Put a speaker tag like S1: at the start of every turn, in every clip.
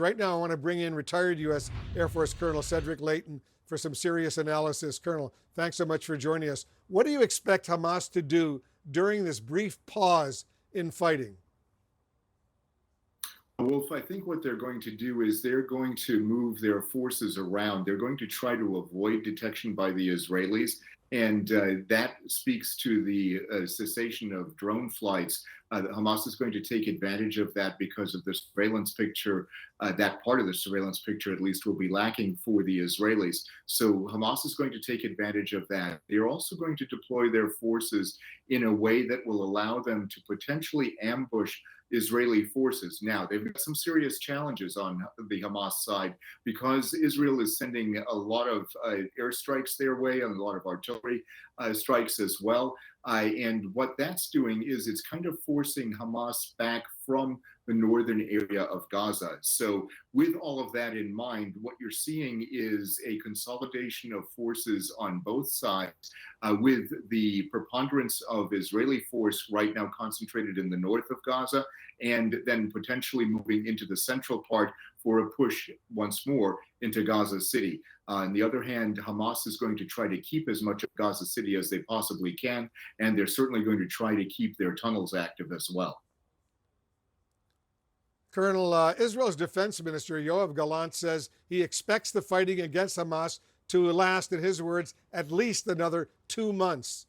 S1: Right now, I want to bring in retired U.S. Air Force Colonel Cedric Leighton for some serious analysis. Colonel, thanks so much for joining us. What do you expect Hamas to do during this brief pause in fighting?
S2: Wolf, I think what they're going to do is they're going to move their forces around. They're going to try to avoid detection by the Israelis. And that speaks to the cessation of drone flights. Hamas is going to take advantage of that because of the surveillance picture. That part of the surveillance picture, at least, will be lacking for the Israelis. So Hamas is going to take advantage of that. They're also going to deploy their forces in a way that will allow them to potentially ambush Israeli forces. Now, they've got some serious challenges on the Hamas side because Israel is sending a lot of airstrikes their way and a lot of artillery strikes as well. And what that's doing is it's kind of forcing Hamas back from the northern area of Gaza. So with all of that in mind, what you're seeing is a consolidation of forces on both sides, with the preponderance of Israeli force right now concentrated in the north of Gaza, and then potentially moving into the central part for a push once more into Gaza City. On the other hand, Hamas is going to try to keep as much of Gaza City as they possibly can, and they're certainly going to try to keep their tunnels active as well.
S1: Colonel, Israel's defense minister, Yoav Gallant, says he expects the fighting against Hamas to last, in his words, at least another 2 months.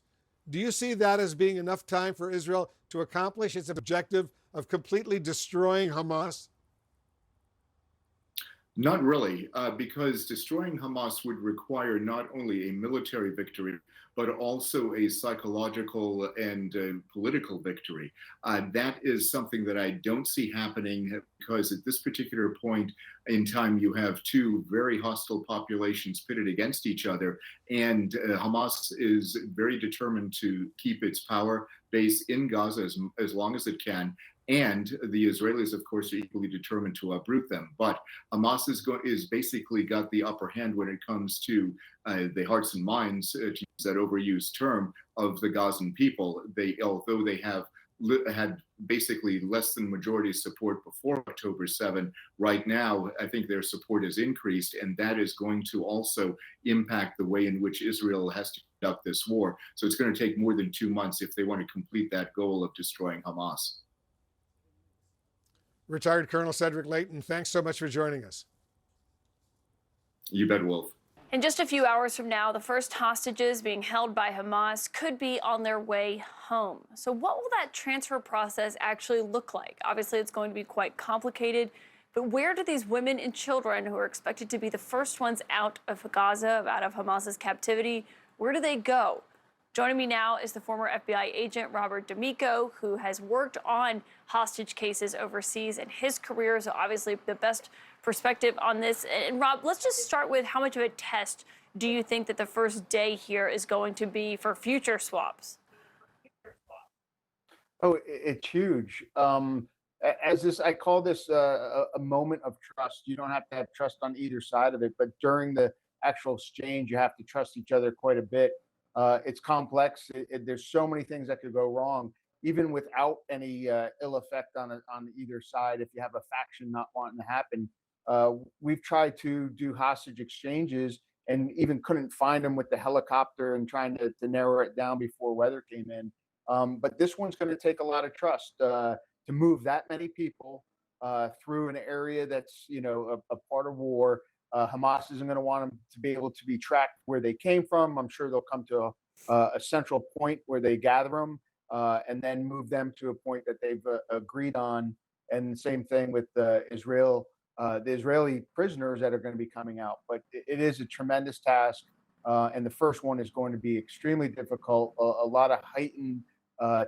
S1: Do you see that as being enough time for Israel to accomplish its objective of completely destroying Hamas?
S2: Not really, because destroying Hamas would require not only a military victory, but also a psychological and political victory. That is something that I don't see happening because at this particular point in time, you have two very hostile populations pitted against each other, and Hamas is very determined to keep its power base in Gaza as long as it can. And the Israelis, of course, are equally determined to uproot them. But Hamas is basically got the upper hand when it comes to the hearts and minds, to use that overused term, of the Gazan people. Although they have had basically less than majority support before October 7, right now, I think their support has increased, and that is going to also impact the way in which Israel has to conduct this war. So it's going to take more than 2 months if they want to complete that goal of destroying Hamas.
S1: Retired Colonel Cedric Leighton, thanks so much for joining us.
S2: You bet, Wolf.
S3: In just a few hours from now, the first hostages being held by Hamas could be on their way home. So what will that transfer process actually look like? Obviously, it's going to be quite complicated, but where do these women and children who are expected to be the first ones out of Gaza, out of Hamas's captivity, where do they go? Joining me now is the former FBI agent Robert D'Amico, who has worked on hostage cases overseas in his career, so obviously the best perspective on this. And Rob, let's just start with how much of a test do you think that the first day here is going to be for future swaps?
S4: Oh, it's huge. I call this a moment of trust. You don't have to have trust on either side of it, but during the actual exchange, you have to trust each other quite a bit. It's complex. There's so many things that could go wrong, even without any ill effect on either side. If you have a faction not wanting to happen, we've tried to do hostage exchanges and even couldn't find them with the helicopter and trying to narrow it down before weather came in. But this one's going to take a lot of trust to move that many people through an area that's a part of war. Hamas isn't going to want them to be able to be tracked where they came from. I'm sure they'll come to a central point where they gather them and then move them to a point that they've agreed on. And the same thing with Israel, the Israeli prisoners that are going to be coming out. But it is a tremendous task. And the first one is going to be extremely difficult, a lot of heightened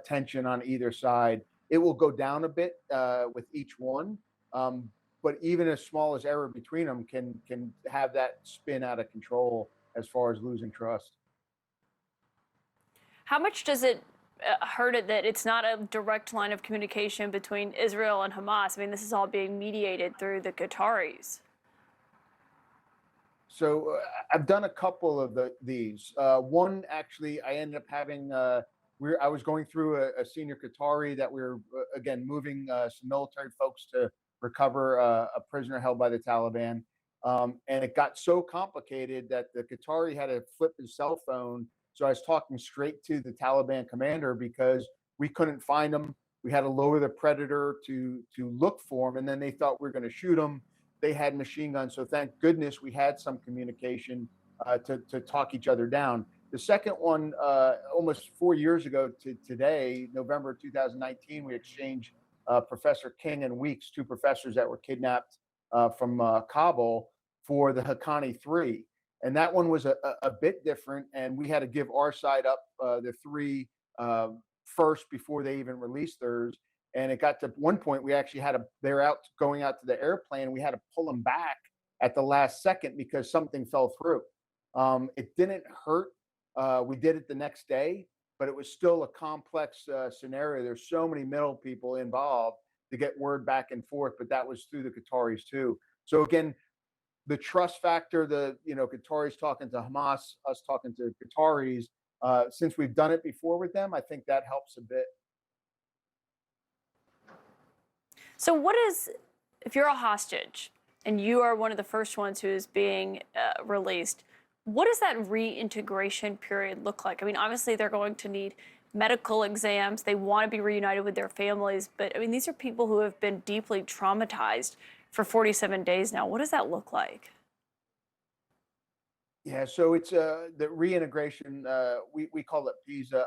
S4: tension on either side. It will go down a bit with each one. But even as small as error between them can have that spin out of control as far as losing trust.
S3: How much does it hurt it that it's not a direct line of communication between Israel and Hamas? I mean, this is all being mediated through the Qataris.
S4: So I've done a couple of these. One, actually, I ended up having, I was going through a senior Qatari that we were, again, moving some military folks to recover a prisoner held by the Taliban. And it got so complicated that the Qatari had to flip his cell phone. So I was talking straight to the Taliban commander because we couldn't find him. We had to lower the Predator to look for him, and then they thought we were going to shoot him. They had machine guns, so thank goodness we had some communication to talk each other down. The second one, almost 4 years ago to today, November 2019, we exchanged Professor King and Weeks, two professors that were kidnapped from Kabul for the Haqqani 3. And that one was a bit different, and we had to give our side up, the three first before they even released theirs. And it got to one point we actually had to, they're out going out to the airplane, and we had to pull them back at the last second because something fell through. It didn't hurt. We did it the next day, but it was still a complex scenario. There's so many middle people involved to get word back and forth, but that was through the Qataris too. So again, the trust factor, the Qataris talking to Hamas, us talking to Qataris, since we've done it before with them, I think that helps a bit.
S3: So what is, if you're a hostage and you are one of the first ones who is being released, what does that reintegration period look like? I mean, obviously they're going to need medical exams. They want to be reunited with their families. But I mean, these are people who have been deeply traumatized for 47 days now. What does that look like?
S4: Yeah, so it's the reintegration. We call it visa.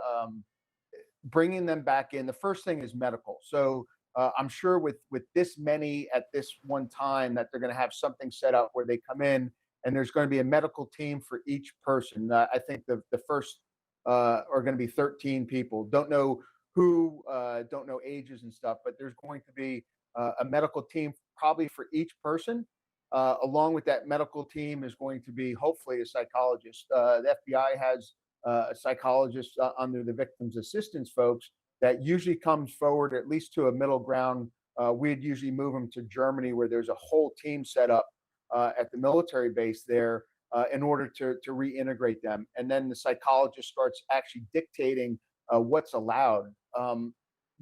S4: Bringing them back in. The first thing is medical. So I'm sure with this many at this one time that they're going to have something set up where they come in and there's going to be a medical team for each person. I think the first are going to be 13 people. Don't know who, don't know ages and stuff, but there's going to be a medical team probably for each person. Along with that medical team is going to be hopefully a psychologist. The FBI has a psychologist under the victims assistance folks that usually comes forward at least to a middle ground. We'd usually move them to Germany where there's a whole team set up at the military base there in order to reintegrate them. And then the psychologist starts actually dictating what's allowed.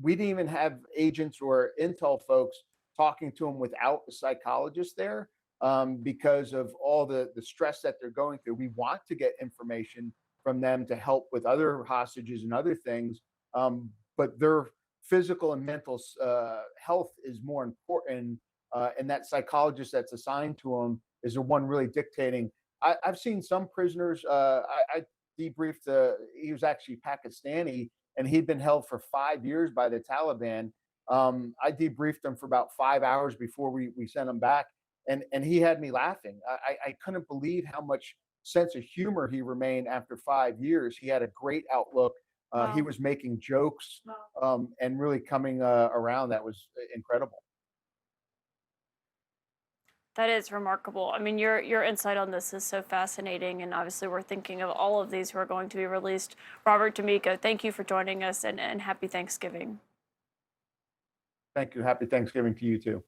S4: We didn't even have agents or intel folks talking to them without a psychologist there because of all the stress that they're going through. We want to get information from them to help with other hostages and other things, but their physical and mental health is more important. And that psychologist that's assigned to them is the one really dictating. I've seen some prisoners. I debriefed. He was actually Pakistani, and he'd been held for 5 years by the Taliban. I debriefed him for about 5 hours before we sent him back, and he had me laughing. I couldn't believe how much sense of humor he remained after 5 years. He had a great outlook.
S3: Wow.
S4: He was making jokes and really coming around. That was incredible.
S3: That is remarkable. I mean, your insight on this is so fascinating, and obviously we're thinking of all of these who are going to be released. Robert D'Amico, thank you for joining us, and happy Thanksgiving.
S4: Thank you. Happy Thanksgiving to you too.